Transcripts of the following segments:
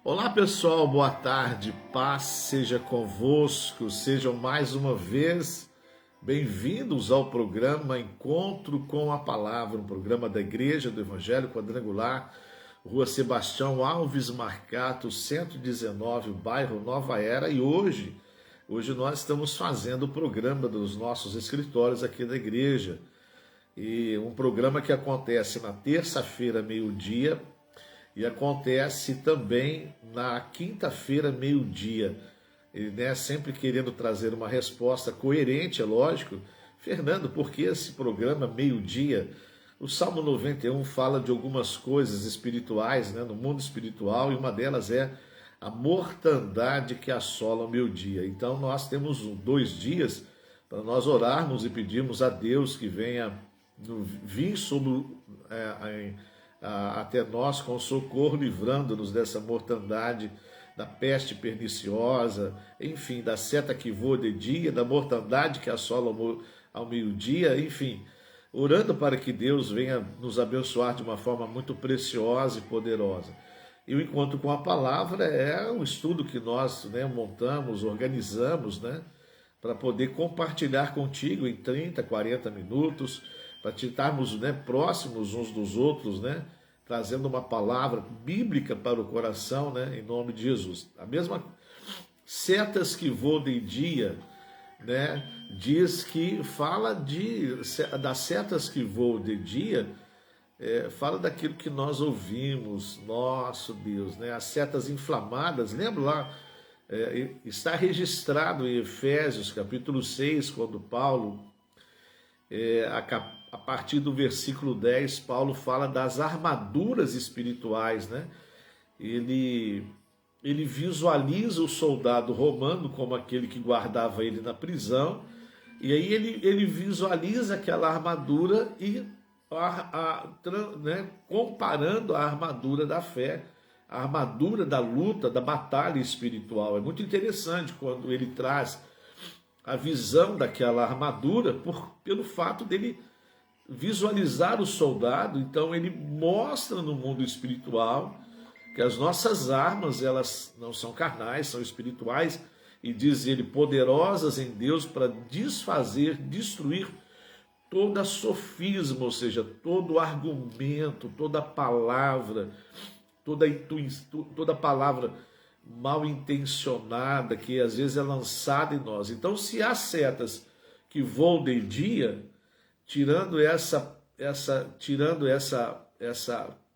Olá pessoal, boa tarde, paz seja convosco, sejam mais uma vez bem-vindos ao programa Encontro com a Palavra, um programa da Igreja do Evangelho Quadrangular, Rua Sebastião Alves Marcato, 119, bairro Nova Era, e hoje nós estamos fazendo o programa dos nossos escritórios aqui da igreja, e um programa que acontece na terça-feira, meio-dia, e acontece também na quinta-feira, meio-dia. E, sempre querendo trazer uma resposta coerente, é lógico. Fernando, por que esse programa meio-dia? O Salmo 91 fala de algumas coisas espirituais, no mundo espiritual, e uma delas é a mortandade que assola o meio-dia. Então nós temos 2 dias para nós orarmos e pedirmos a Deus que venha vir sobre até nós com socorro, livrando-nos dessa mortandade, da peste perniciosa, enfim, da seta que voa de dia, da mortandade que assola ao meio-dia, enfim, orando para que Deus venha nos abençoar de uma forma muito preciosa e poderosa. E o Encontro com a Palavra é um estudo que nós montamos, organizamos, para poder compartilhar contigo em 30, 40 minutos, para estarmos próximos uns dos outros, trazendo uma palavra bíblica para o coração, em nome de Jesus. A mesma setas que voam de dia, diz que fala das setas que voam de dia, fala daquilo que nós ouvimos, nosso Deus, as setas inflamadas, lembra lá, está registrado em Efésios capítulo 6, quando Paulo, a partir do versículo 10, Paulo fala das armaduras espirituais, Ele visualiza o soldado romano como aquele que guardava ele na prisão, e aí ele visualiza aquela armadura e comparando a armadura da fé, a armadura da luta, da batalha espiritual. É muito interessante quando ele traz a visão daquela armadura pelo fato dele visualizar o soldado. Então ele mostra no mundo espiritual que as nossas armas, elas não são carnais, são espirituais, e diz ele, poderosas em Deus para desfazer, destruir toda sofisma, ou seja, todo argumento, toda palavra, toda palavra mal intencionada que às vezes é lançada em nós. Então, se há setas que voam de dia,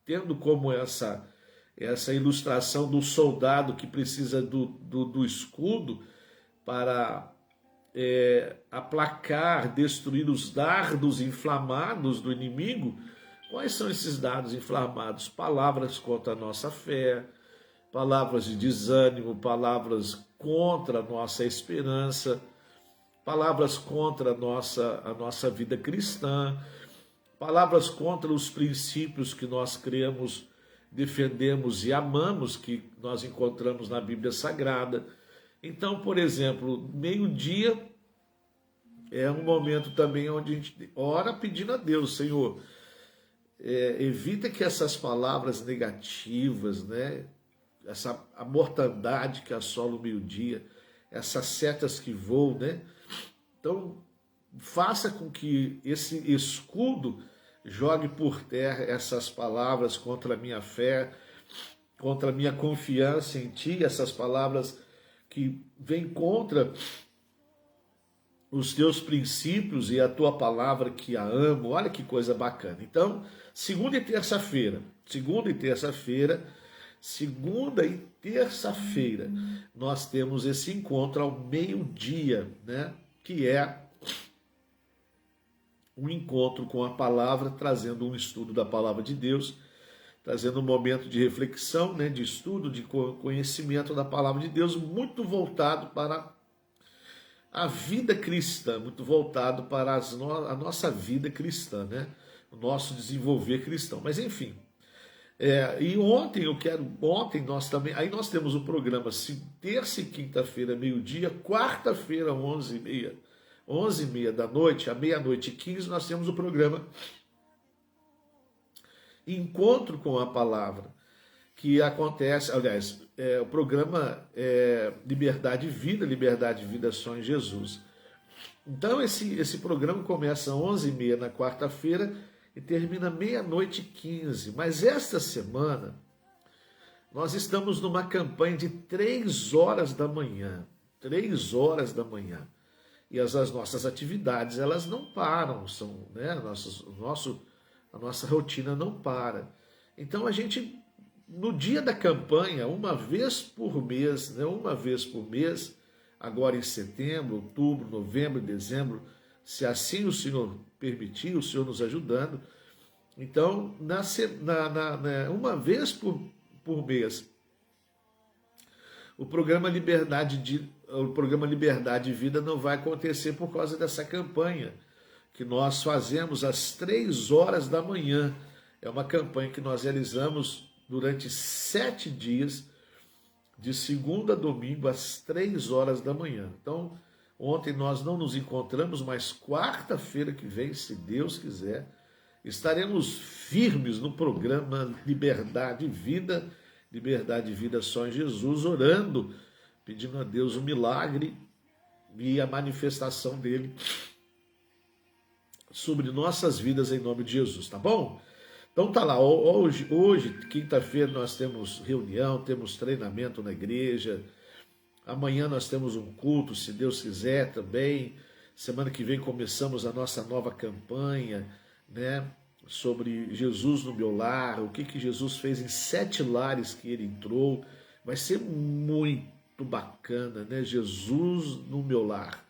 tendo como essa ilustração do soldado que precisa do escudo para aplacar, destruir os dardos inflamados do inimigo. Quais são esses dardos inflamados? Palavras contra a nossa fé, palavras de desânimo, palavras contra a nossa esperança, palavras contra a nossa vida cristã, palavras contra os princípios que nós cremos, defendemos e amamos, que nós encontramos na Bíblia Sagrada. Então, por exemplo, meio-dia é um momento também onde a gente ora pedindo a Deus, Senhor, evita que essas palavras negativas, a mortandade que assola o meio-dia, essas setas que voam, Então, faça com que esse escudo jogue por terra essas palavras contra a minha fé, contra a minha confiança em Ti, essas palavras que vêm contra os Teus princípios e a Tua palavra que a amo. Olha que coisa bacana. Então, segunda e terça-feira, nós temos esse encontro ao meio-dia, que é um encontro com a palavra, trazendo um estudo da palavra de Deus, trazendo um momento de reflexão, de estudo, de conhecimento da palavra de Deus, muito voltado para a vida cristã, muito voltado para a nossa vida cristã, o nosso desenvolver cristão. Mas enfim, e ontem nós também, aí nós temos o programa terça e quinta-feira, meio-dia, quarta-feira, 11h30 da noite, à meia-noite e 15, nós temos o programa Encontro com a Palavra, que acontece, aliás, o programa Liberdade e Vida só em Jesus. Então esse programa começa às 11h30 na quarta-feira e termina 00h15. Mas esta semana nós estamos numa campanha de 3 horas da manhã. 3 horas da manhã. E as nossas atividades, elas não param, né? A nossa rotina não para. Então a gente, no dia da campanha, uma vez por mês, agora em setembro, outubro, novembro e dezembro, se assim o Senhor permitir, o Senhor nos ajudando, então, uma vez por mês, o programa Liberdade e Vida não vai acontecer por causa dessa campanha que nós fazemos às 3 horas da manhã. É uma campanha que nós realizamos durante 7 dias, de segunda a domingo, às 3 horas da manhã. Então, ontem nós não nos encontramos, mas quarta-feira que vem, se Deus quiser, estaremos firmes no programa Liberdade e Vida só em Jesus, orando, pedindo a Deus o milagre e a manifestação dele sobre nossas vidas em nome de Jesus, tá bom? Então tá lá, hoje quinta-feira, nós temos reunião, temos treinamento na igreja, amanhã nós temos um culto, se Deus quiser também, semana que vem começamos a nossa nova campanha, né, sobre Jesus no meu lar, o que Jesus fez em 7 lares que ele entrou, vai ser muito bacana, né, Jesus no meu lar,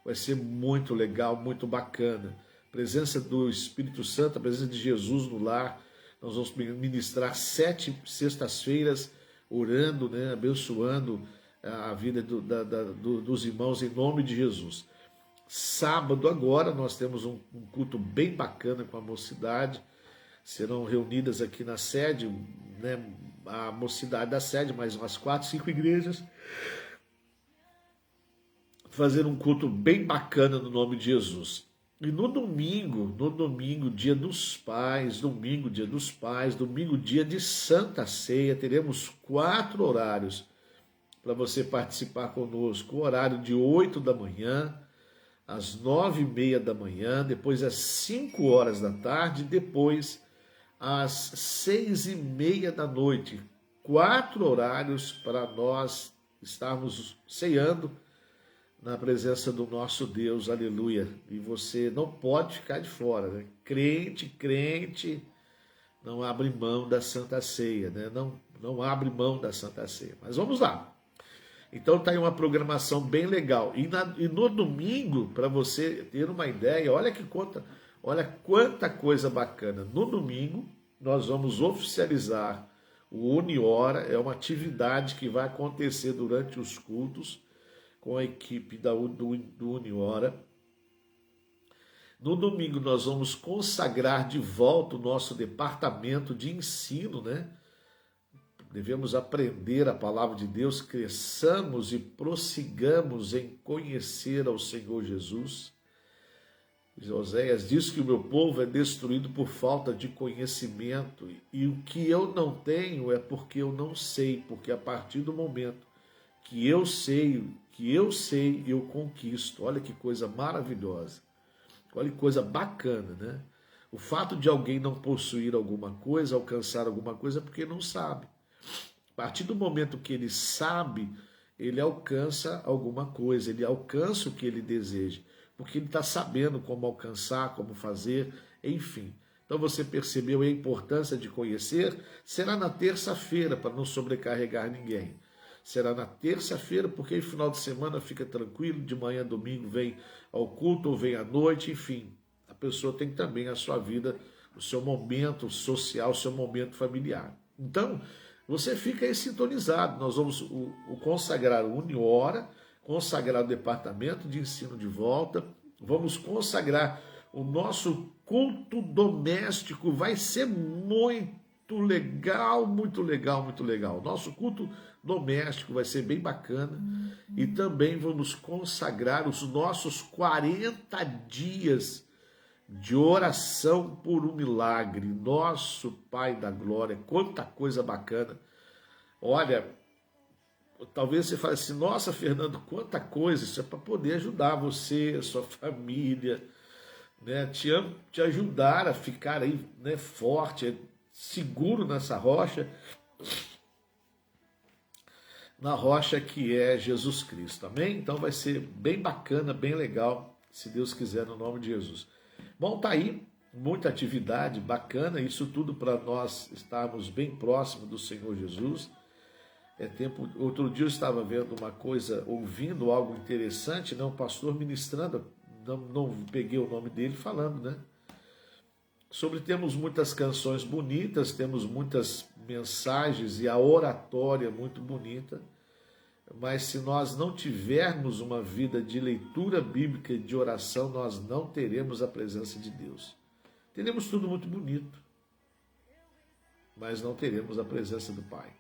vai ser muito legal, muito bacana, presença do Espírito Santo, a presença de Jesus no lar. Nós vamos ministrar 7 sextas-feiras, orando, né, abençoando a vida dos irmãos em nome de Jesus. Sábado agora nós temos um culto bem bacana com a mocidade, serão reunidas aqui na sede, né, a mocidade da sede, mais umas 4, 5 igrejas, fazer um culto bem bacana no nome de Jesus. E no domingo, dia dos pais, domingo, dia de Santa Ceia, teremos 4 horários para você participar conosco. O horário de 8 da manhã, às 9h30 da manhã, depois às 5 horas da tarde, depois às 6h30 da noite. 4 horários para nós estarmos ceando na presença do nosso Deus, aleluia. E você não pode ficar de fora, né? Crente não abre mão da Santa Ceia, né? Não abre mão da Santa Ceia. Mas vamos lá. Então tá aí uma programação bem legal. E no domingo, para você ter uma ideia, olha quanta coisa bacana. No domingo, nós vamos oficializar o Uniora, é uma atividade que vai acontecer durante os cultos, com a equipe do Uniora. No domingo nós vamos consagrar de volta o nosso departamento de ensino, né? Devemos aprender a palavra de Deus, cresçamos e prossigamos em conhecer ao Senhor Jesus. Oséias diz que o meu povo é destruído por falta de conhecimento, e o que eu não tenho é porque eu não sei, porque a partir do momento que eu sei, eu conquisto. Olha que coisa maravilhosa. Olha que coisa bacana, né? O fato de alguém não possuir alguma coisa, alcançar alguma coisa, é porque não sabe. A partir do momento que ele sabe, ele alcança alguma coisa, ele alcança o que ele deseja, porque ele está sabendo como alcançar, como fazer, enfim. Então você percebeu a importância de conhecer? Será na terça-feira, para não sobrecarregar ninguém. Será na terça-feira, porque no final de semana fica tranquilo, de manhã, domingo, vem ao culto ou vem à noite, enfim. A pessoa tem também a sua vida, o seu momento social, o seu momento familiar. Então, você fica aí sintonizado. Nós vamos consagrar o Uniora, consagrar o departamento de ensino de volta, vamos consagrar o nosso culto doméstico, vai ser muito legal, muito legal, muito legal. Nosso culto doméstico vai ser bem bacana. E também vamos consagrar os nossos 40 dias de oração por um milagre. Nosso Pai da Glória, quanta coisa bacana Olha, talvez você fale assim, nossa, Fernando, quanta coisa, isso é para poder ajudar você, a sua família, né? Te ajudar a ficar aí, né, forte, seguro nessa rocha, na rocha que é Jesus Cristo, amém? Então vai ser bem bacana, bem legal, se Deus quiser, no nome de Jesus. Bom, tá aí, muita atividade bacana, isso tudo para nós estarmos bem próximos do Senhor Jesus. Outro dia eu estava vendo uma coisa, ouvindo algo interessante, né? Um pastor ministrando, não peguei o nome dele, falando, né? Sobre temos muitas canções bonitas, temos muitas mensagens e a oratória muito bonita, mas se nós não tivermos uma vida de leitura bíblica e de oração, nós não teremos a presença de Deus. Teremos tudo muito bonito, mas não teremos a presença do Pai.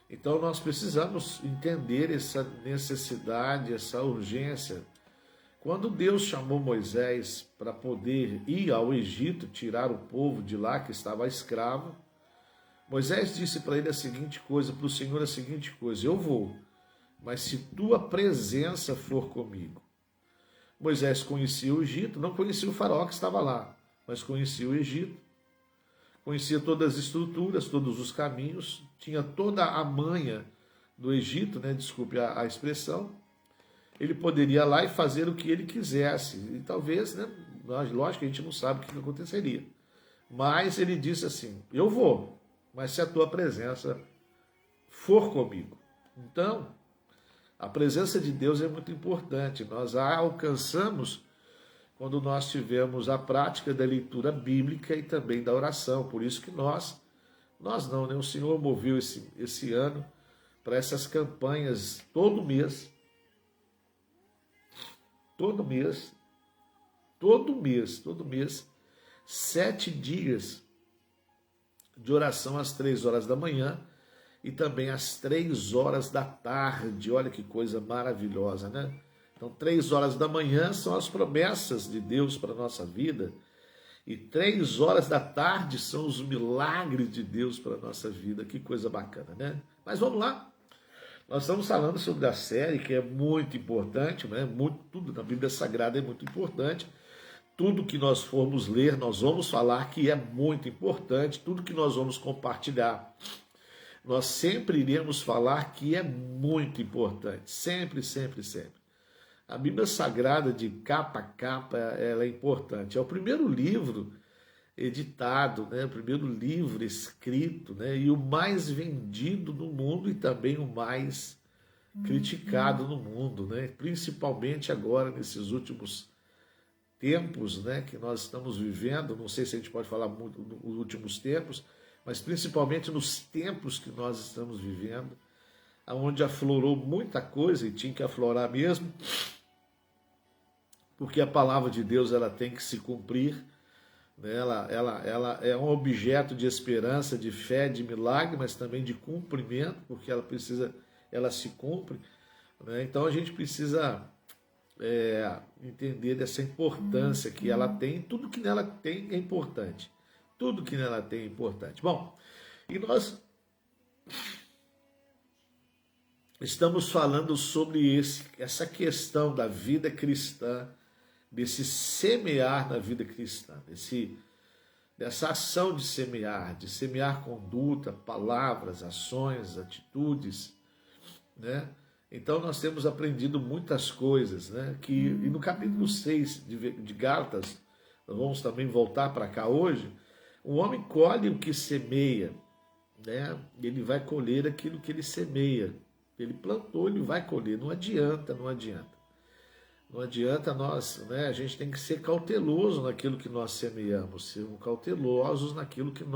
Então nós precisamos entender essa necessidade, essa urgência. Quando Deus chamou Moisés para poder ir ao Egito, tirar o povo de lá que estava escravo, Moisés disse para ele a seguinte coisa, para o Senhor a seguinte coisa: eu vou, mas se tua presença for comigo. Moisés conhecia o Egito, não conhecia o faraó que estava lá, mas conhecia o Egito. Conhecia todas as estruturas, todos os caminhos, tinha toda a manha do Egito, né? Desculpe a expressão. Ele poderia ir lá e fazer o que ele quisesse. E talvez, né? Lógico que a gente não sabe o que aconteceria. Mas ele disse assim, eu vou, mas se a tua presença for comigo. Então, a presença de Deus é muito importante. Nós a alcançamos quando nós tivemos a prática da leitura bíblica e também da oração. Por isso que nós não, né? O Senhor moveu esse ano para essas campanhas todo mês, 7 dias de oração às 3 horas da manhã e também às 3 horas da tarde. Olha que coisa maravilhosa, né? Então, 3 horas da manhã são as promessas de Deus para a nossa vida. E 3 horas da tarde são os milagres de Deus para a nossa vida. Que coisa bacana, né? Mas vamos lá. Nós estamos falando sobre a série que é muito importante, né? Tudo na Bíblia Sagrada é muito importante. Tudo que nós formos ler, nós vamos falar que é muito importante. Tudo que nós vamos compartilhar, nós sempre iremos falar que é muito importante. Sempre, sempre, sempre. A Bíblia Sagrada, de capa a capa, ela é importante. É o primeiro livro editado, né? O primeiro livro escrito, né? E o mais vendido no mundo e também o mais criticado no mundo, né? Principalmente agora, nesses últimos tempos, né? Que nós estamos vivendo, não sei se a gente pode falar muito nos últimos tempos, mas principalmente nos tempos que nós estamos vivendo, onde aflorou muita coisa e tinha que aflorar mesmo, porque a palavra de Deus ela tem que se cumprir, né? Ela é um objeto de esperança, de fé, de milagre, mas também de cumprimento, porque ela se cumpre, né? Então a gente precisa entender dessa importância que ela tem. Tudo que nela tem é importante, tudo que nela tem é importante. Bom, e nós estamos falando sobre essa questão da vida cristã, desse semear na vida cristã, dessa ação de semear conduta, palavras, ações, atitudes, né? Então nós temos aprendido muitas coisas, né? E no capítulo 6 de Gálatas, nós vamos também voltar para cá hoje, o homem colhe o que semeia, né? Ele vai colher aquilo que ele semeia. Ele plantou, ele vai colher, não adianta. Não adianta nós, né? A gente tem que ser cauteloso naquilo que nós semeamos, ser cautelosos naquilo que o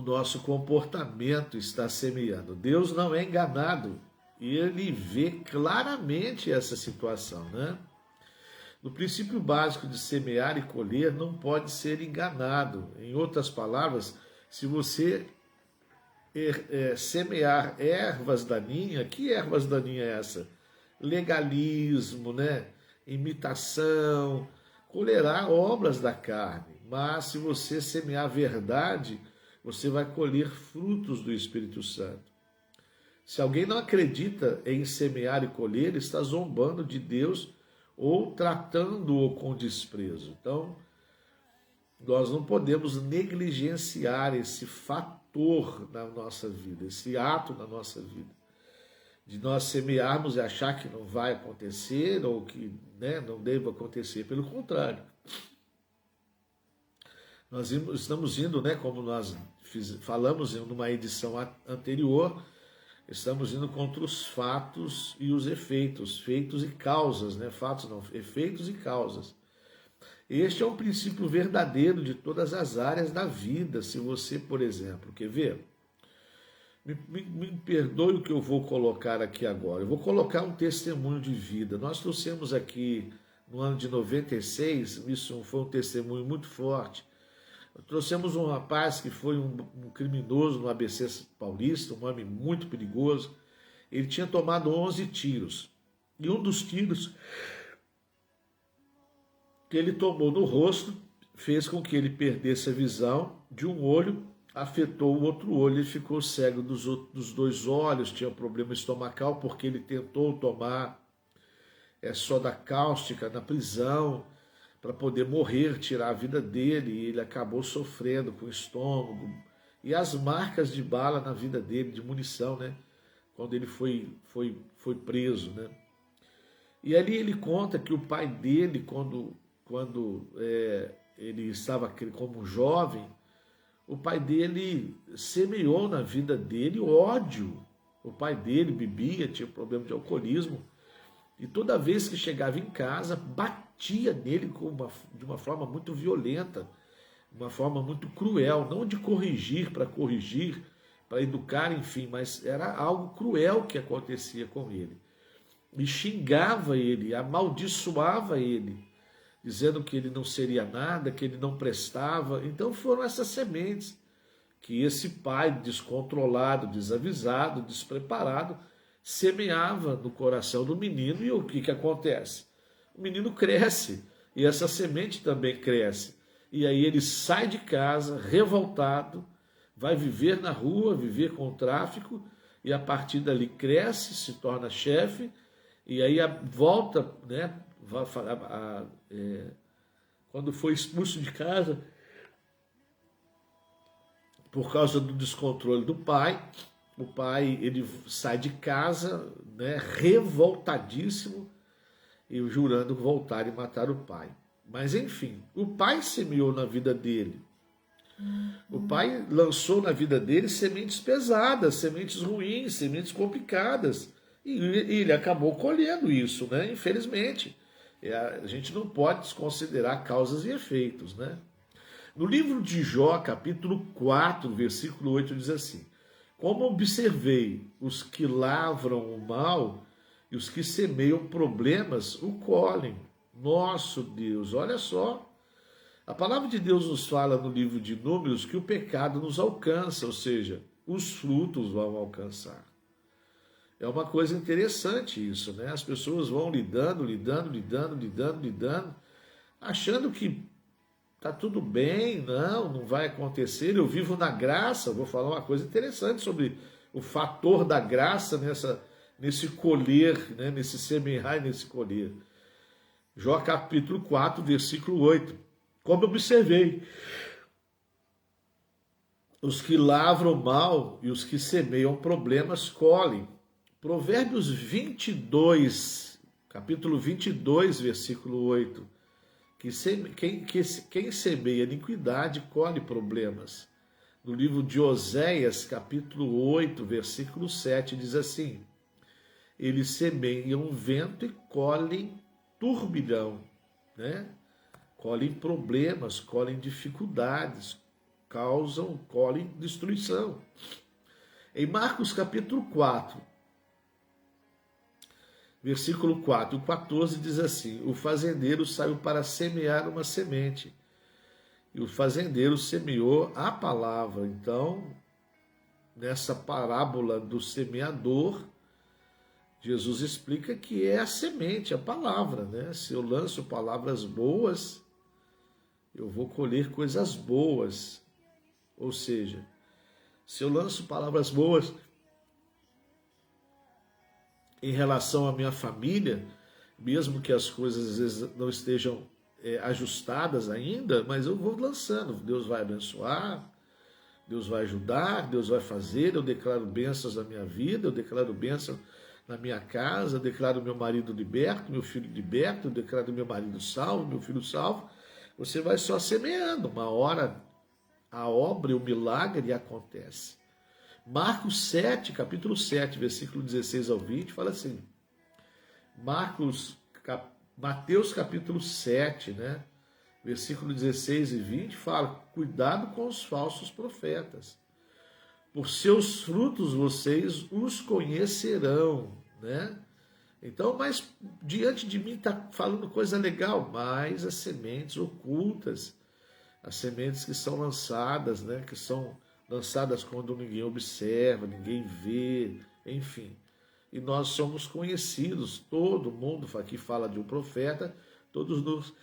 nosso comportamento está semeando. Deus não é enganado e ele vê claramente essa situação, né? No princípio básico de semear e colher não pode ser enganado. Em outras palavras, se você semear ervas daninhas, que ervas daninhas é essa? Legalismo, né? Imitação, colherá obras da carne. Mas se você semear a verdade, você vai colher frutos do Espírito Santo. Se alguém não acredita em semear e colher, está zombando de Deus ou tratando-o com desprezo. Então, nós não podemos negligenciar esse fator na nossa vida, esse ato na nossa vida, de nós semearmos e achar que não vai acontecer ou que, né, não deva acontecer. Pelo contrário, nós estamos indo, né, como nós falamos em uma edição anterior, estamos indo contra os fatos e os efeitos, feitos e causas, né? Fatos não, efeitos e causas. Este é um princípio verdadeiro de todas as áreas da vida. Se você, por exemplo, quer ver? Me perdoe o que eu vou colocar aqui agora. Eu vou colocar um testemunho de vida. Nós trouxemos aqui no ano de 96, isso foi um testemunho muito forte. Trouxemos um rapaz que foi um criminoso no ABC Paulista, um homem muito perigoso. Ele tinha tomado 11 tiros. E um dos tiros que ele tomou no rosto fez com que ele perdesse a visão de um olho, afetou o outro olho, ele ficou cego dos dois olhos, tinha problema estomacal porque ele tentou tomar soda cáustica na prisão, para poder morrer, tirar a vida dele, e ele acabou sofrendo com o estômago, e as marcas de bala na vida dele, de munição, né? Quando ele foi preso, né? E ali ele conta que o pai dele, quando ele estava como jovem, o pai dele semeou na vida dele ódio. O pai dele bebia, tinha problema de alcoolismo, e toda vez que chegava em casa, batia nele de uma forma muito violenta, uma forma muito cruel, não de corrigir, para educar, enfim, mas era algo cruel que acontecia com ele. E xingava ele, amaldiçoava ele, dizendo que ele não seria nada, que ele não prestava. Então foram essas sementes que esse pai descontrolado, desavisado, despreparado, semeava no coração do menino. E o que acontece? O menino cresce e essa semente também cresce. E aí ele sai de casa revoltado, vai viver na rua, viver com o tráfico, e a partir dali cresce, se torna chefe, e aí volta, né? Quando foi expulso de casa por causa do descontrole do pai, o pai ele sai de casa, né, revoltadíssimo, e jurando voltar e matar o pai. Mas enfim, o pai semeou na vida dele. O pai lançou na vida dele sementes pesadas, sementes ruins, sementes complicadas. E ele acabou colhendo isso, né? Infelizmente. A gente não pode desconsiderar causas e efeitos, né? No livro de Jó, capítulo 4, versículo 8, diz assim: como observei os que lavram o mal e os que semeiam problemas o colhem. Nosso Deus, olha só. A palavra de Deus nos fala no livro de Números que o pecado nos alcança, ou seja, os frutos vão alcançar. É uma coisa interessante isso, né? As pessoas vão lidando, achando que tá tudo bem, não vai acontecer, eu vivo na graça. Vou falar uma coisa interessante sobre o fator da graça nesse colher, né? Nesse semear e nesse colher. Jó capítulo 4, versículo 8. Como observei, os que lavram mal e os que semeiam problemas colhem. Provérbios 22, capítulo 22, versículo 8. Quem semeia iniquidade colhe problemas. No livro de Oséias, capítulo 8, versículo 7, diz assim: eles semeiam vento e colhem turbilhão, né? Colhem problemas, colhem dificuldades, colhem destruição. Em Marcos capítulo 4, versículo 4 e 14 diz assim: o fazendeiro saiu para semear uma semente, e o fazendeiro semeou a palavra. Então, nessa parábola do semeador, Jesus explica que é a semente, a palavra, né? Se eu lanço palavras boas, eu vou colher coisas boas. Ou seja, se eu lanço palavras boas em relação à minha família, mesmo que as coisas às vezes não estejam ajustadas ainda, mas eu vou lançando. Deus vai abençoar, Deus vai ajudar, Deus vai fazer. Eu declaro bênçãos na minha vida, eu declaro bênção na minha casa, eu declaro meu marido liberto, meu filho liberto, eu declaro meu marido salvo, meu filho salvo. Você vai só semeando, uma hora a obra e o milagre acontece. Marcos 7, capítulo 7, versículo 16 ao 20, fala assim, Mateus capítulo 7, né? Versículo 16 e 20 fala, cuidado com os falsos profetas. Por seus frutos vocês os conhecerão, né? Então, mas diante de mim está falando coisa legal, mas as sementes ocultas, as sementes que são lançadas, né? Que são lançadas quando ninguém observa, ninguém vê, enfim. E nós somos conhecidos, todo mundo aqui fala de um profeta, todos nós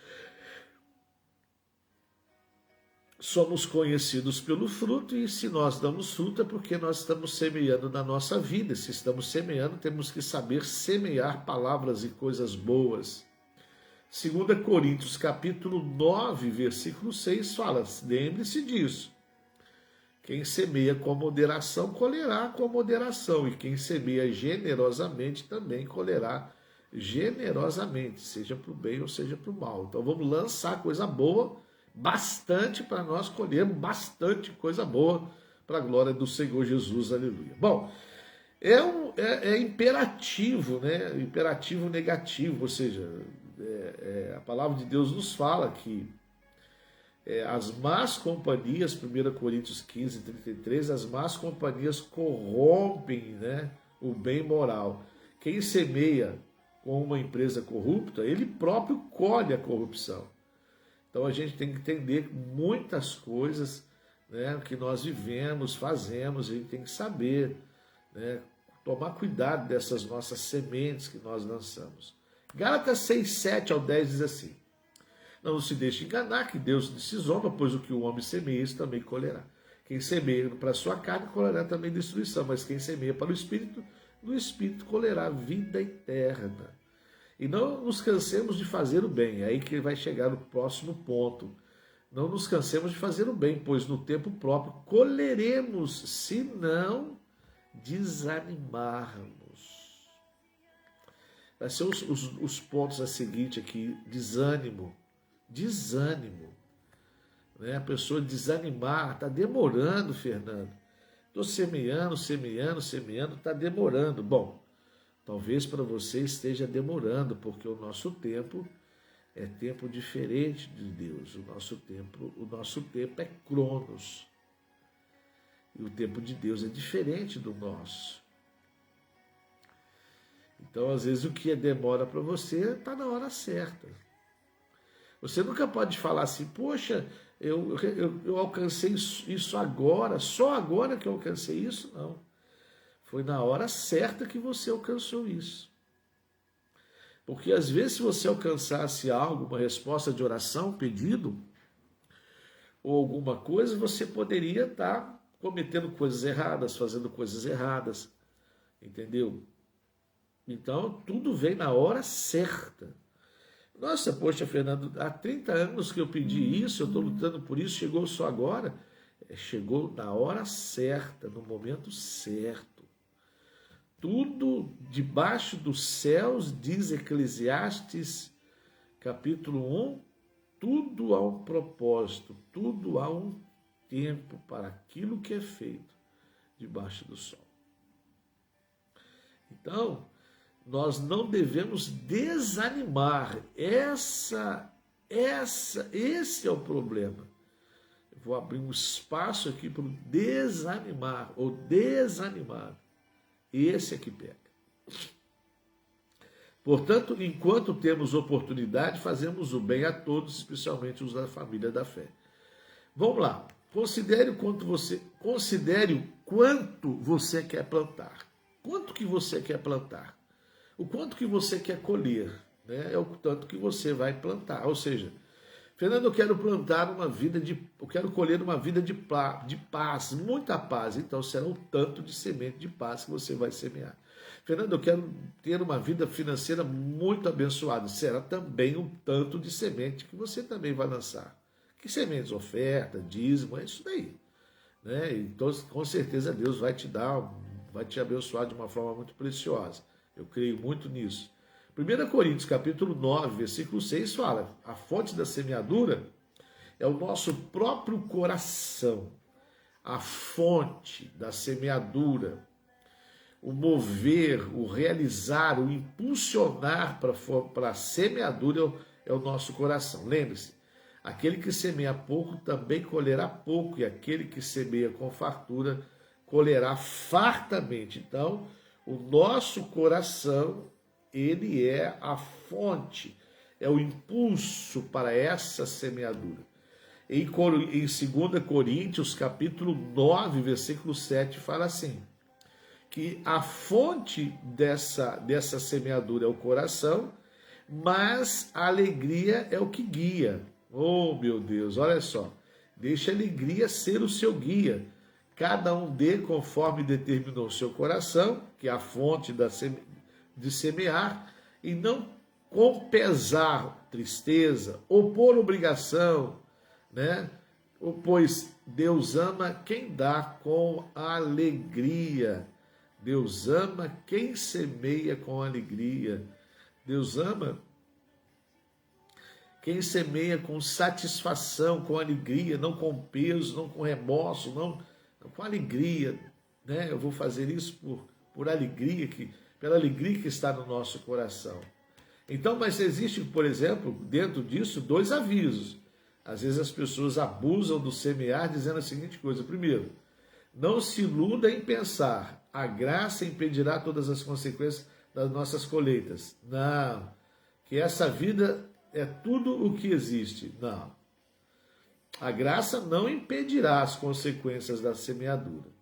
somos conhecidos pelo fruto, e se nós damos fruto é porque nós estamos semeando na nossa vida. Se estamos semeando, temos que saber semear palavras e coisas boas. 2 Coríntios capítulo 9, versículo 6 fala, lembre-se disso. Quem semeia com moderação, colherá com moderação, e quem semeia generosamente também colherá generosamente, seja para o bem ou seja para o mal. Então vamos lançar coisa boa, bastante, para nós colhermos bastante coisa boa para a glória do Senhor Jesus, aleluia. Bom, é imperativo, né? Imperativo negativo, ou seja, a palavra de Deus nos fala que as más companhias, 1 Coríntios 15, 33, as más companhias corrompem, né, o bem moral. Quem semeia com uma empresa corrupta, ele próprio colhe a corrupção. Então a gente tem que entender muitas coisas, né, que nós vivemos, fazemos, a gente tem que saber, né, tomar cuidado dessas nossas sementes que nós lançamos. Gálatas 6, 7 ao 10 diz assim, não se deixe enganar que Deus se zomba, pois o que o homem semeia, isso também colherá. Quem semeia para a sua carne, colherá também destruição, mas quem semeia para o Espírito, no Espírito colherá vida eterna. E não nos cansemos de fazer o bem, é aí que vai chegar o próximo ponto. Não nos cansemos de fazer o bem, pois no tempo próprio colheremos, se não desanimarmos. Vai ser os pontos a seguinte aqui, desânimo, né? A pessoa desanimar, está demorando, Fernando. Estou semeando, está demorando. Bom, talvez para você esteja demorando, porque o nosso tempo é tempo diferente de Deus. O nosso tempo é Cronos. E o tempo de Deus é diferente do nosso. Então, às vezes, o que demora para você está na hora certa. Você nunca pode falar assim, poxa, eu alcancei isso agora, só agora que eu alcancei isso. Não. Foi na hora certa que você alcançou isso. Porque às vezes se você alcançasse algo, uma resposta de oração, pedido, ou alguma coisa, você poderia estar cometendo coisas erradas, fazendo coisas erradas. Entendeu? Então, tudo vem na hora certa. Nossa, poxa, Fernando, há 30 anos que eu pedi isso, eu estou lutando por isso, chegou só agora? Chegou na hora certa, no momento certo. Tudo debaixo dos céus, diz Eclesiastes, capítulo 1, tudo há um propósito, tudo há um tempo para aquilo que é feito debaixo do sol. Então, nós não devemos desanimar. Esse é o problema. Eu vou abrir um espaço aqui para o desanimar, ou desanimar. Esse é que pega. Portanto, enquanto temos oportunidade, fazemos o bem a todos, especialmente os da família da fé. Vamos lá. Considere o quanto você quer plantar. Quanto que você quer plantar? O quanto que você quer colher, né? É o tanto que você vai plantar. Ou seja, Fernando, eu quero plantar uma vida eu quero colher uma vida de paz, muita paz. Então será o tanto de semente de paz que você vai semear. Fernando, eu quero ter uma vida financeira muito abençoada. Será também um tanto de semente que você também vai lançar. Que sementes? Oferta, dízimo, é isso daí. Né? Então, com certeza, Deus vai te abençoar de uma forma muito preciosa. Eu creio muito nisso. 1 Coríntios, capítulo 9, versículo 6, fala: a fonte da semeadura é o nosso próprio coração. A fonte da semeadura, o mover, o realizar, o impulsionar para a semeadura é o nosso coração. Lembre-se, aquele que semeia pouco também colherá pouco, e aquele que semeia com fartura colherá fartamente. Então, o nosso coração, ele é a fonte, é o impulso para essa semeadura. Em 2 Coríntios, capítulo 9, versículo 7, fala assim, que a fonte dessa semeadura é o coração, mas a alegria é o que guia. Oh, meu Deus, olha só. Deixa a alegria ser o seu guia. Cada um dê conforme determinou o seu coração, que é a fonte de semear, e não com pesar, tristeza, ou por obrigação, né? Pois Deus ama quem dá com alegria. Deus ama quem semeia com alegria. Deus ama quem semeia com satisfação, com alegria, não com peso, não com remorso, não com alegria. Né? Eu vou fazer isso por alegria, pela alegria que está no nosso coração. Então, mas existe, por exemplo, dentro disso, 2 avisos. Às vezes as pessoas abusam do semear dizendo a seguinte coisa. Primeiro, não se iluda em pensar, a graça impedirá todas as consequências das nossas colheitas. Não, que essa vida é tudo o que existe. Não. A graça não impedirá as consequências da semeadura.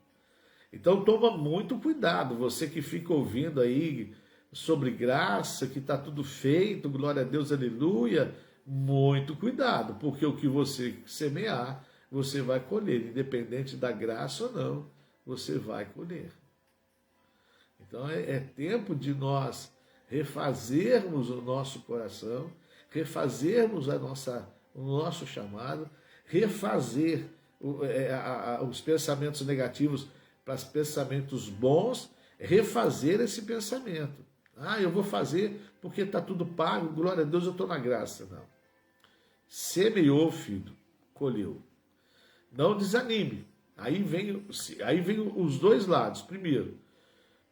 Então toma muito cuidado, você que fica ouvindo aí sobre graça, que está tudo feito, glória a Deus, aleluia, muito cuidado, porque o que você semear, você vai colher, independente da graça ou não, você vai colher. Então é tempo de nós refazermos o nosso coração, refazermos o nosso chamado, refazer os pensamentos negativos para os pensamentos bons, refazer esse pensamento. Eu vou fazer porque está tudo pago, glória a Deus, eu estou na graça. Não. Semeou, filho, colheu. Não desanime. Aí vem os 2 lados. Primeiro,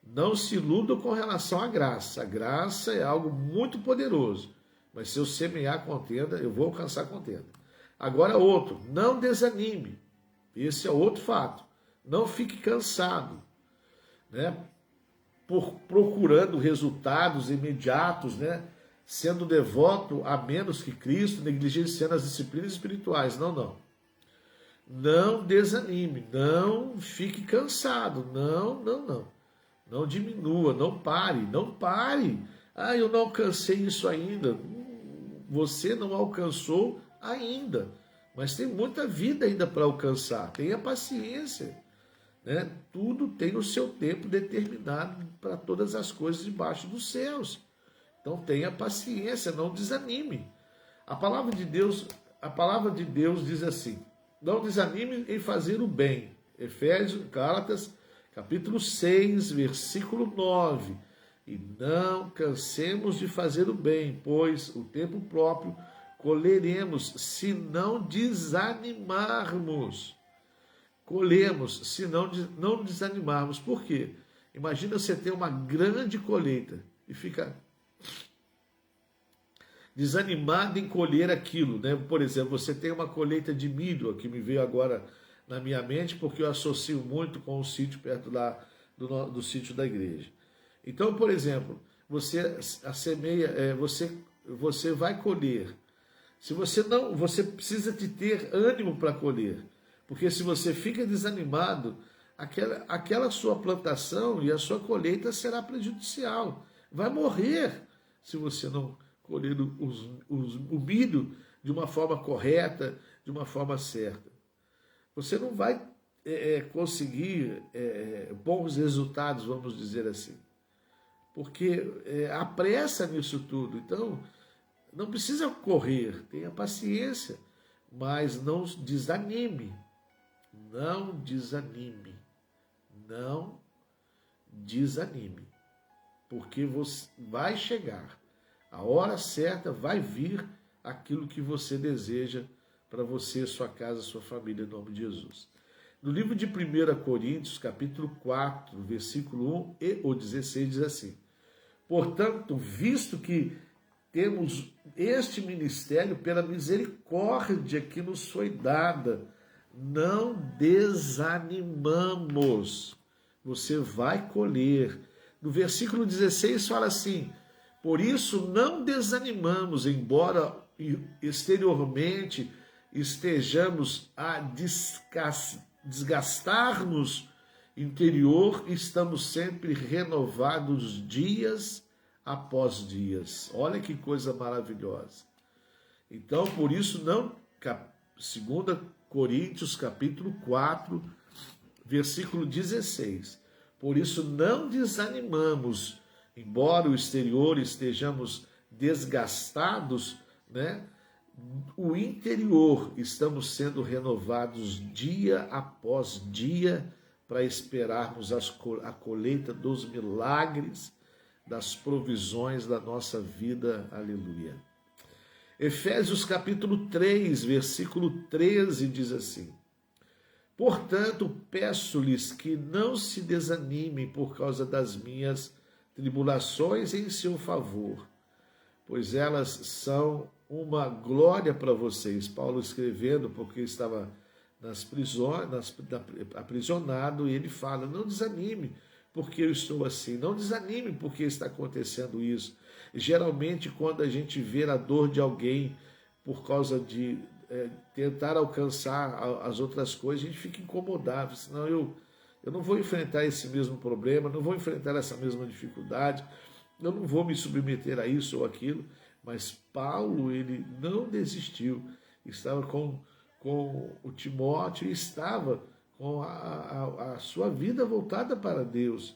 não se iluda com relação à graça. A graça é algo muito poderoso. Mas se eu semear contenda, eu vou alcançar contenda. Agora outro, não desanime. Esse é outro fato. Não fique cansado, né? Procurando resultados imediatos, né? Sendo devoto a menos que Cristo, negligenciando as disciplinas espirituais. Não. Não desanime, não fique cansado, não. Não diminua, não pare. Eu não alcancei isso ainda. Você não alcançou ainda, mas tem muita vida ainda para alcançar. Tenha paciência, né? Tudo tem o seu tempo determinado para todas as coisas debaixo dos céus. Então tenha paciência, não desanime. A palavra de Deus diz assim: não desanime em fazer o bem. Efésios, Gálatas, capítulo 6, versículo 9. E não cansemos de fazer o bem, pois o tempo próprio colheremos se não desanimarmos. Colhemos se não desanimarmos. Por quê? Imagina você ter uma grande colheita e fica desanimado em colher aquilo, né? Por exemplo, você tem uma colheita de milho, que me veio agora na minha mente, porque eu associo muito com o sítio perto lá do sítio da igreja. Então, por exemplo, você semeia, você vai colher. Se você não, você precisa de ter ânimo para colher, porque se você fica desanimado, aquela sua plantação e a sua colheita será prejudicial. Vai morrer se você não colher o milho, de uma forma correta, de uma forma certa. Você não vai conseguir bons resultados, vamos dizer assim, porque há pressa nisso tudo. Então, não precisa correr, tenha paciência, mas não desanime. Não desanime. Não desanime. Porque você vai chegar. A hora certa vai vir aquilo que você deseja para você, sua casa, sua família, em nome de Jesus. No livro de 1 Coríntios, capítulo 4, versículo 1 e o 16, diz assim: portanto, visto que temos este ministério pela misericórdia que nos foi dada, não desanimamos. Você vai colher. No versículo 16 fala assim: por isso não desanimamos, embora exteriormente estejamos a desgastar-nos, interior estamos sempre renovados dias após dias. Olha que coisa maravilhosa. Então, por isso não, 2 Coríntios capítulo 4, versículo 16. Por isso não desanimamos, embora o exterior estejamos desgastados, né? O interior estamos sendo renovados dia após dia para esperarmos a colheita dos milagres, das provisões da nossa vida. Aleluia. Efésios capítulo 3, versículo 13 diz assim: portanto, peço-lhes que não se desanimem por causa das minhas tribulações em seu favor, pois elas são uma glória para vocês. Paulo escrevendo porque estava nas prisões, aprisionado, e ele fala: não desanime porque eu estou assim, não desanime porque está acontecendo isso. Geralmente, quando a gente vê a dor de alguém por causa de tentar alcançar as outras coisas, a gente fica incomodado, senão eu não vou enfrentar esse mesmo problema, não vou enfrentar essa mesma dificuldade, eu não vou me submeter a isso ou aquilo. Mas Paulo, ele não desistiu, estava com o Timóteo e estava com a sua vida voltada para Deus.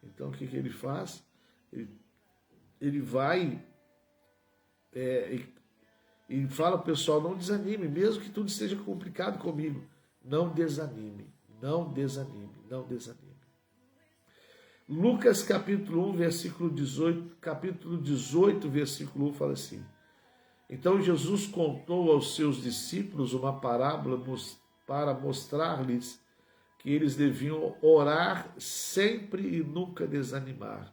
Então, o que ele faz? Ele vai e fala ao pessoal: não desanime, mesmo que tudo esteja complicado comigo. Não desanime, não desanime, não desanime. Lucas capítulo 1, versículo 18, capítulo 18, versículo 1 fala assim: então Jesus contou aos seus discípulos uma parábola para mostrar-lhes que eles deviam orar sempre e nunca desanimar.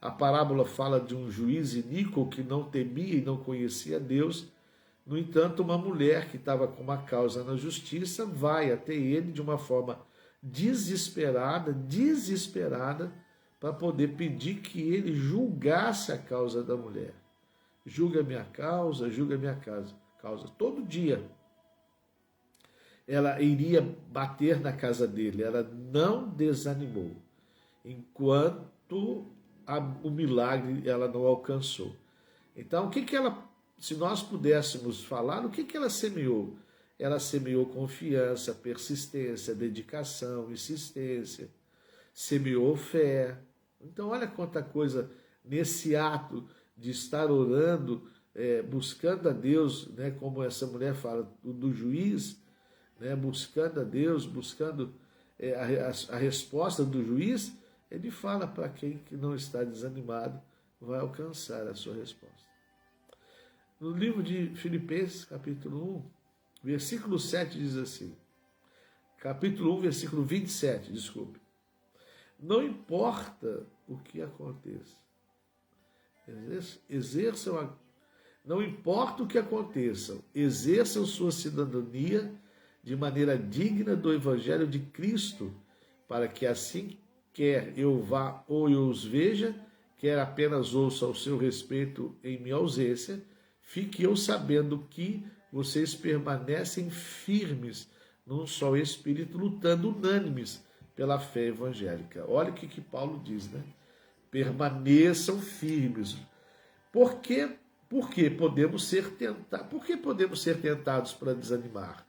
A parábola fala de um juiz iníquo que não temia e não conhecia Deus. No entanto, uma mulher que estava com uma causa na justiça vai até ele de uma forma desesperada, para poder pedir que ele julgasse a causa da mulher. Julga minha causa, julga minha causa. Todo dia ela iria bater na casa dele, ela não desanimou, enquanto o milagre ela não alcançou. Então, o que ela, se nós pudéssemos falar, o que ela semeou? Ela semeou confiança, persistência, dedicação, insistência, semeou fé. Então, olha quanta coisa nesse ato de estar orando, buscando a Deus, né, como essa mulher fala, do juiz, né, buscando a Deus, buscando a resposta do juiz. Ele fala para quem que não está desanimado, vai alcançar a sua resposta. No livro de Filipenses, capítulo 1, versículo 7 diz assim, capítulo 1, versículo 27, desculpe. Não importa o que aconteça, não importa o que aconteça, exerçam sua cidadania de maneira digna do Evangelho de Cristo, para que assim, quer eu vá ou eu os veja, quer apenas ouça ao seu respeito em minha ausência, fique eu sabendo que vocês permanecem firmes num só espírito, lutando unânimes pela fé evangélica. Olha o que Paulo diz, né? Permaneçam firmes. Por quê? Por que podemos ser tentados? Por que podemos ser tentados para desanimar?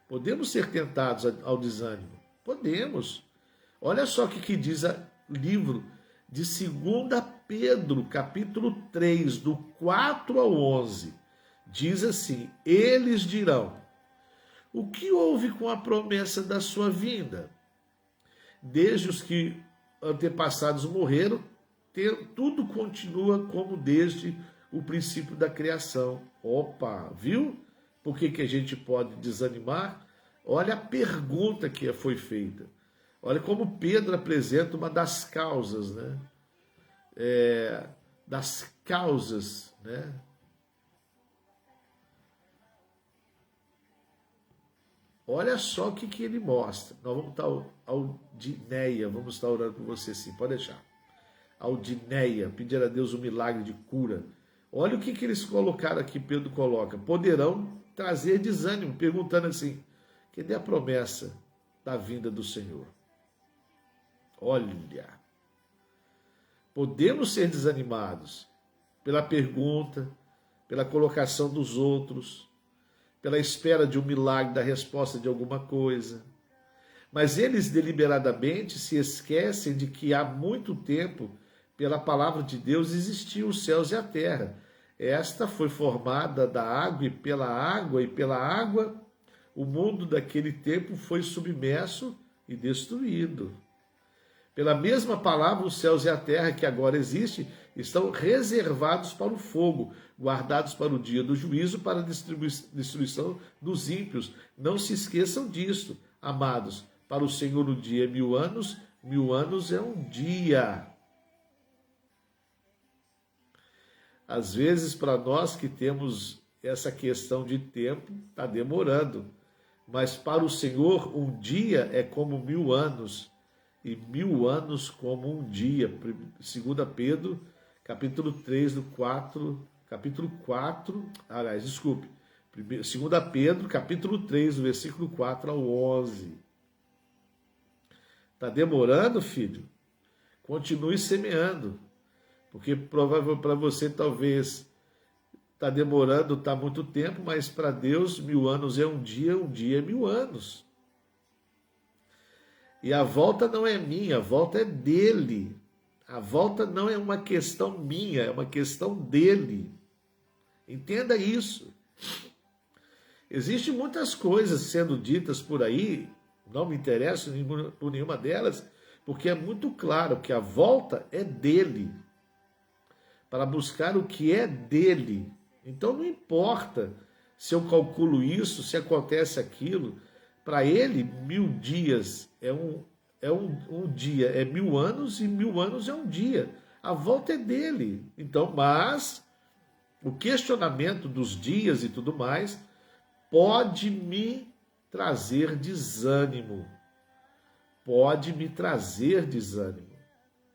Podemos ser tentados ao desânimo? Podemos. Olha só o que diz o livro de 2 Pedro, capítulo 3, do 4 ao 11. Diz assim: eles dirão: o que houve com a promessa da sua vinda? Desde os que antepassados morreram, tudo continua como desde o princípio da criação. Opa, viu? Por que a gente pode desanimar? Olha a pergunta que foi feita. Olha como Pedro apresenta uma das causas, né? Das causas, né? Olha só o que ele mostra. Nós vamos estar, Aldineia, vamos estar orando por você sim, pode deixar. Aldineia, pedir a Deus um milagre de cura. Olha o que eles colocaram aqui, Pedro coloca. Poderão trazer desânimo, perguntando assim: cadê a promessa da vinda do Senhor? Olha, podemos ser desanimados pela pergunta, pela colocação dos outros, pela espera de um milagre, da resposta de alguma coisa. Mas eles deliberadamente se esquecem de que há muito tempo, pela palavra de Deus, existiam os céus e a terra. Esta foi formada da água e pela água, o mundo daquele tempo foi submerso e destruído. Pela mesma palavra, os céus e a terra que agora existem estão reservados para o fogo, guardados para o dia do juízo, para a destruição dos ímpios. Não se esqueçam disso, amados. Para o Senhor o dia é 1000 anos, 1000 anos é um dia. Às vezes, para nós que temos essa questão de tempo, está demorando. Mas para o Senhor, um dia é como 1000 anos. E 1000 anos como um dia. 2 Pedro, capítulo 3, do 4, capítulo 4, aliás, desculpe. 2 Pedro, capítulo 3, do versículo 4 ao 11. Está demorando, filho? Continue semeando. Porque provavelmente para você talvez está demorando, está muito tempo, mas para Deus 1000 anos é um dia é 1000 anos. E a volta não é minha, a volta é dele. A volta não é uma questão minha, é uma questão dele. Entenda isso. Existem muitas coisas sendo ditas por aí, não me interesso por nenhuma delas, porque é muito claro que a volta é dele, para buscar o que é dele. Então não importa se eu calculo isso, se acontece aquilo. Para ele, 1000 dias é um dia, é 1000 anos, e 1000 anos é um dia. A volta é dele. Então, mas o questionamento dos dias e tudo mais pode me trazer desânimo. Pode me trazer desânimo.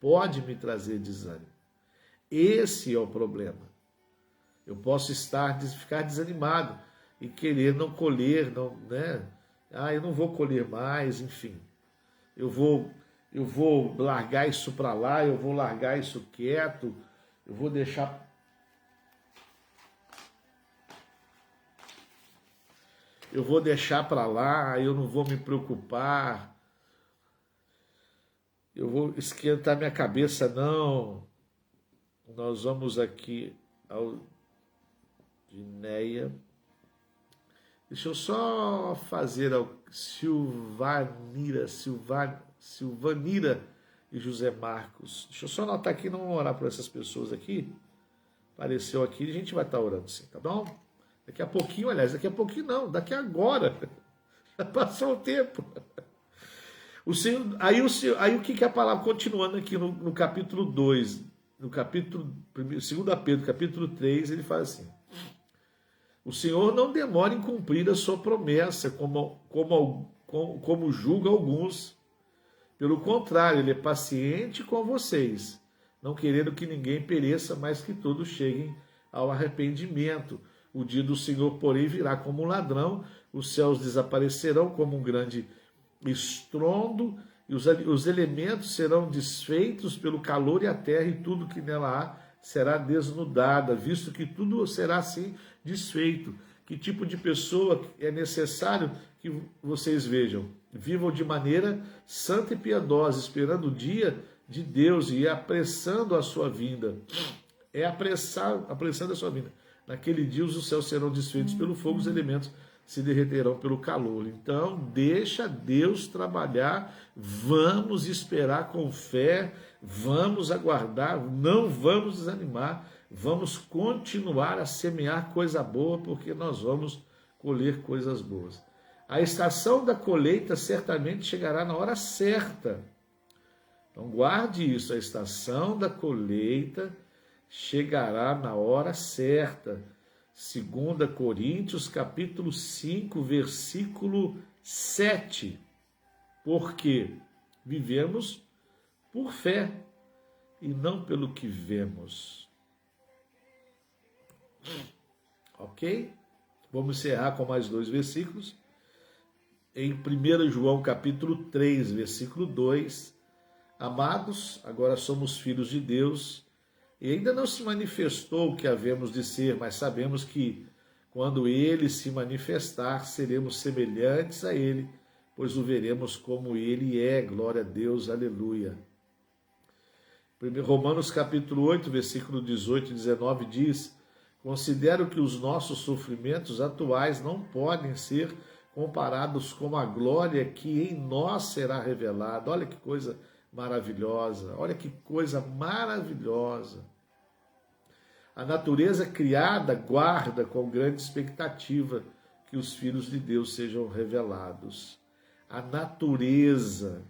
Pode me trazer desânimo. Esse é o problema. Eu posso ficar desanimado e querer não colher, não, né? Eu não vou colher mais, enfim. Eu vou largar isso para lá, eu vou largar isso quieto, eu vou deixar. Eu vou deixar para lá, eu não vou me preocupar. Eu vou esquentar minha cabeça, não. Nós vamos aqui ao Dineia. Deixa eu só fazer a Silvanira e José Marcos. Deixa eu só anotar aqui, não vou orar por essas pessoas aqui. Apareceu aqui, a gente vai estar orando sim, tá bom? Daqui a pouquinho, aliás, daqui a pouquinho não, daqui agora. Já passou o tempo. Aí o que é a palavra, continuando aqui no capítulo 2, no capítulo 2 Pedro, capítulo 3, ele fala assim: o Senhor não demora em cumprir a sua promessa, como julga alguns. Pelo contrário, ele é paciente com vocês, não querendo que ninguém pereça, mas que todos cheguem ao arrependimento. O dia do Senhor, porém, virá como um ladrão, os céus desaparecerão como um grande estrondo, e os elementos serão desfeitos pelo calor, e a terra e tudo que nela há será desnudada, visto que tudo será assim desfeito. Que tipo de pessoa é necessário que vocês vejam? Vivam de maneira santa e piedosa, esperando o dia de Deus e apressando a sua vinda. Apressando a sua vinda. Naquele dia os céus serão desfeitos pelo fogo, os elementos se derreterão pelo calor. Então, deixa Deus trabalhar, vamos esperar com fé, vamos aguardar, não vamos desanimar, vamos continuar a semear coisa boa, porque nós vamos colher coisas boas. A estação da colheita certamente chegará na hora certa. Então, guarde isso, a estação da colheita chegará na hora certa. 2 Coríntios, capítulo 5, versículo 7. Porque vivemos por fé e não pelo que vemos. Ok? Vamos encerrar com mais 2 versículos. Em 1 João, capítulo 3, versículo 2. Amados, agora somos filhos de Deus, e ainda não se manifestou o que havemos de ser, mas sabemos que, quando Ele se manifestar, seremos semelhantes a Ele, pois o veremos como Ele é. Glória a Deus, aleluia. Romanos capítulo 8, versículo 18 e 19 diz: considero que os nossos sofrimentos atuais não podem ser comparados com a glória que em nós será revelada. Olha que coisa maravilhosa, olha que coisa maravilhosa. A natureza criada guarda com grande expectativa que os filhos de Deus sejam revelados. A natureza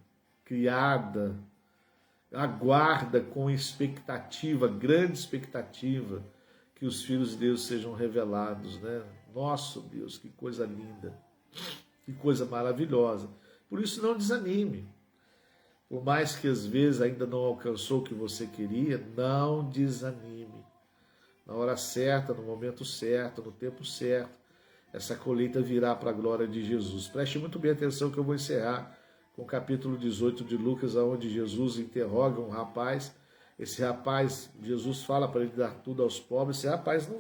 criada aguarda com expectativa, grande expectativa, que os filhos de Deus sejam revelados, né? Nosso Deus, que coisa linda, que coisa maravilhosa. Por isso não desanime. Por mais que às vezes ainda não alcançou o que você queria, não desanime. Na hora certa, no momento certo, no tempo certo, essa colheita virá para a glória de Jesus. Preste muito bem atenção que eu vou encerrar com o capítulo 18 de Lucas, onde Jesus interroga um rapaz. Esse rapaz, Jesus fala para ele dar tudo aos pobres. Esse rapaz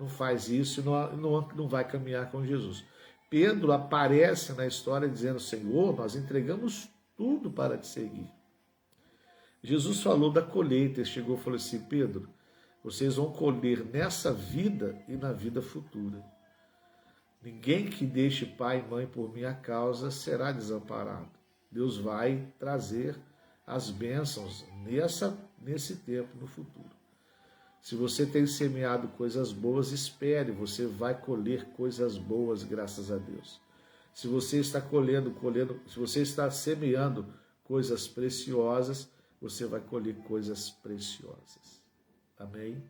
não faz isso, não vai caminhar com Jesus. Pedro aparece na história dizendo: Senhor, nós entregamos tudo para te seguir. Jesus falou da colheita, ele chegou e falou assim: Pedro, vocês vão colher nessa vida e na vida futura. Ninguém que deixe pai e mãe por minha causa será desamparado. Deus vai trazer as bênçãos nesse tempo, no futuro. Se você tem semeado coisas boas, espere, você vai colher coisas boas, graças a Deus. Se você está se você está semeando coisas preciosas, você vai colher coisas preciosas. Amém?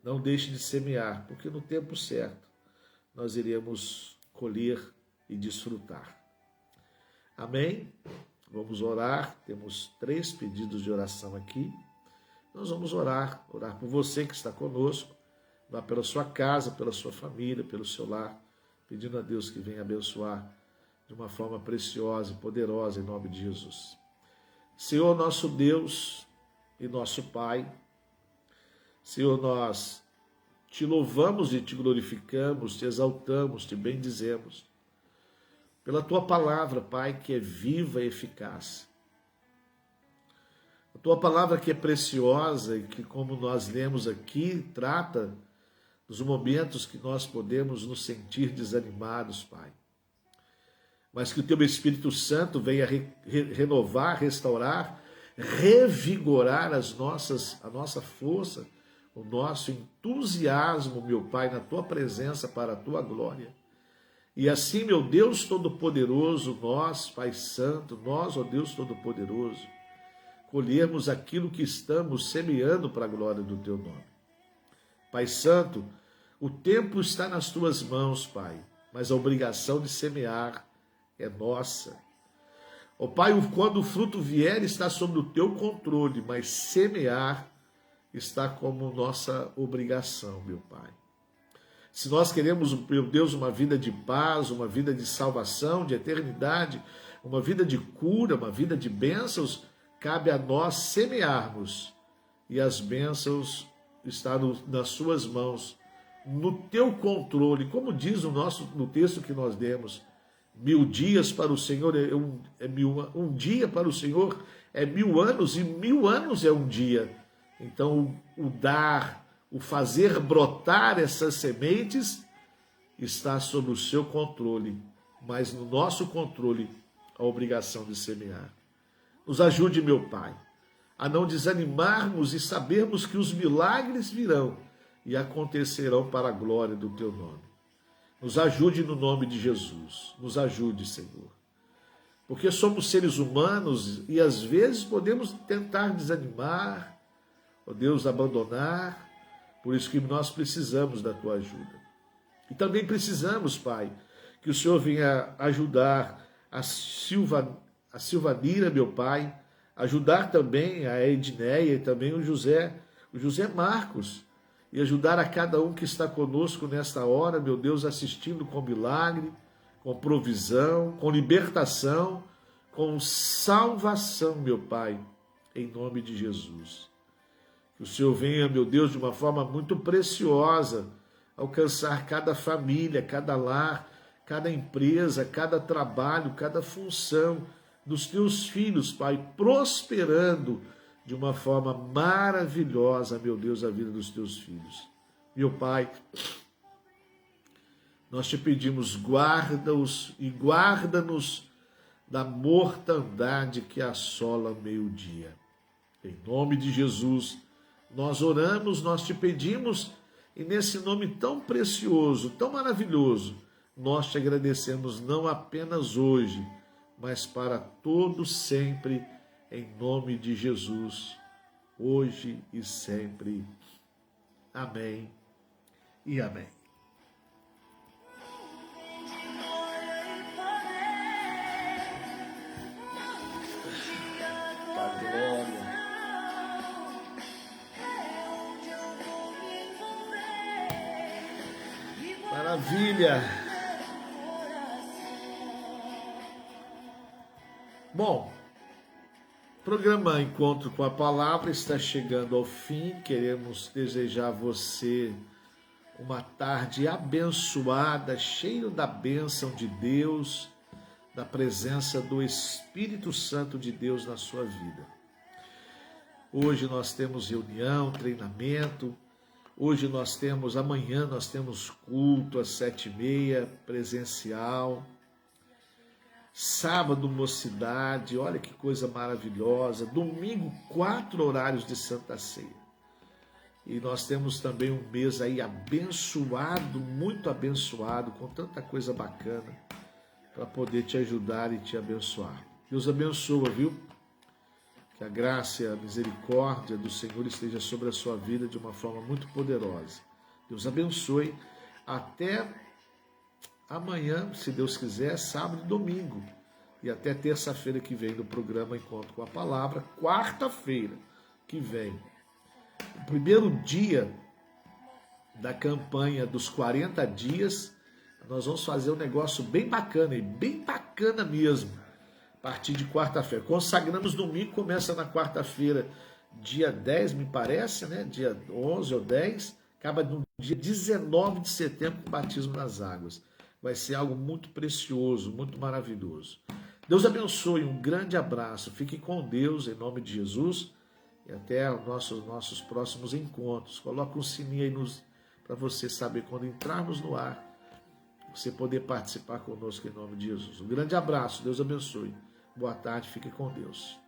Não deixe de semear, porque no tempo certo nós iremos colher e desfrutar. Amém? Vamos orar, temos 3 pedidos de oração aqui. Nós vamos orar por você que está conosco, orar pela sua casa, pela sua família, pelo seu lar, pedindo a Deus que venha abençoar de uma forma preciosa e poderosa em nome de Jesus. Senhor, nosso Deus e nosso Pai, Senhor, nós te louvamos e te glorificamos, te exaltamos, te bendizemos pela tua palavra, Pai, que é viva e eficaz. A tua palavra que é preciosa e que, como nós lemos aqui, trata dos momentos que nós podemos nos sentir desanimados, Pai. Mas que o teu Espírito Santo venha renovar, restaurar, revigorar a nossa força, o nosso entusiasmo, meu Pai, na tua presença para a tua glória. E assim, meu Deus Todo-Poderoso, nós, Pai Santo, nós, ó Deus Todo-Poderoso, colhermos aquilo que estamos semeando para a glória do teu nome. Pai Santo, o tempo está nas tuas mãos, Pai, mas a obrigação de semear é nossa. Ó Pai, quando o fruto vier, está sob o teu controle, mas semear está como nossa obrigação, meu Pai. Se nós queremos, meu Deus, uma vida de paz, uma vida de salvação, de eternidade, uma vida de cura, uma vida de bênçãos, cabe a nós semearmos e as bênçãos estão nas suas mãos, no teu controle, como diz no texto que nós demos. 1000 dias para o Senhor um dia para o Senhor é 1000 anos, e 1000 anos é um dia. Então, o dar, o fazer brotar essas sementes está sob o seu controle, mas no nosso controle a obrigação de semear. Nos ajude, meu Pai, a não desanimarmos e sabermos que os milagres virão e acontecerão para a glória do teu nome. Nos ajude no nome de Jesus. Nos ajude, Senhor. Porque somos seres humanos e às vezes podemos tentar desanimar, ó Deus, abandonar. Por isso que nós precisamos da tua ajuda. E também precisamos, Pai, que o Senhor venha ajudar a Silvanira, meu Pai, ajudar também a Edneia e também o José Marcos, e ajudar a cada um que está conosco nesta hora, meu Deus, assistindo com milagre, com provisão, com libertação, com salvação, meu Pai, em nome de Jesus. Que o Senhor venha, meu Deus, de uma forma muito preciosa, alcançar cada família, cada lar, cada empresa, cada trabalho, cada função dos teus filhos, Pai, prosperando de uma forma maravilhosa, meu Deus, a vida dos teus filhos. Meu Pai, nós te pedimos, guarda-os e guarda-nos da mortandade que assola o meio-dia. Em nome de Jesus, nós oramos, nós te pedimos, e nesse nome tão precioso, tão maravilhoso, nós te agradecemos não apenas hoje, mas para todo sempre, em nome de Jesus, hoje e sempre. Amém e amém. Pai, glória. Maravilha. Bom, o programa Encontro com a Palavra está chegando ao fim. Queremos desejar a você uma tarde abençoada, cheio da bênção de Deus, da presença do Espírito Santo de Deus na sua vida. Hoje nós temos reunião, treinamento. Amanhã nós temos culto às 7h30, presencial. Sábado, mocidade, olha que coisa maravilhosa. Domingo, 4 horários de Santa Ceia. E nós temos também um mês aí abençoado, muito abençoado, com tanta coisa bacana para poder te ajudar e te abençoar. Deus abençoa, viu? Que a graça e a misericórdia do Senhor esteja sobre a sua vida de uma forma muito poderosa. Deus abençoe. Até amanhã, se Deus quiser, sábado e domingo. E até terça-feira que vem no programa Encontro com a Palavra, quarta-feira que vem. O primeiro dia da campanha dos 40 dias, nós vamos fazer um negócio bem bacana, e bem bacana mesmo, a partir de quarta-feira. Consagramos domingo, começa na quarta-feira, dia 10, me parece, né? Dia 11 ou 10, acaba no dia 19 de setembro com o batismo nas águas. Vai ser algo muito precioso, muito maravilhoso. Deus abençoe, um grande abraço. Fique com Deus, em nome de Jesus. E até os nossos próximos encontros. Coloca um sininho aí para você saber quando entrarmos no ar, você poder participar conosco em nome de Jesus. Um grande abraço, Deus abençoe. Boa tarde, fique com Deus.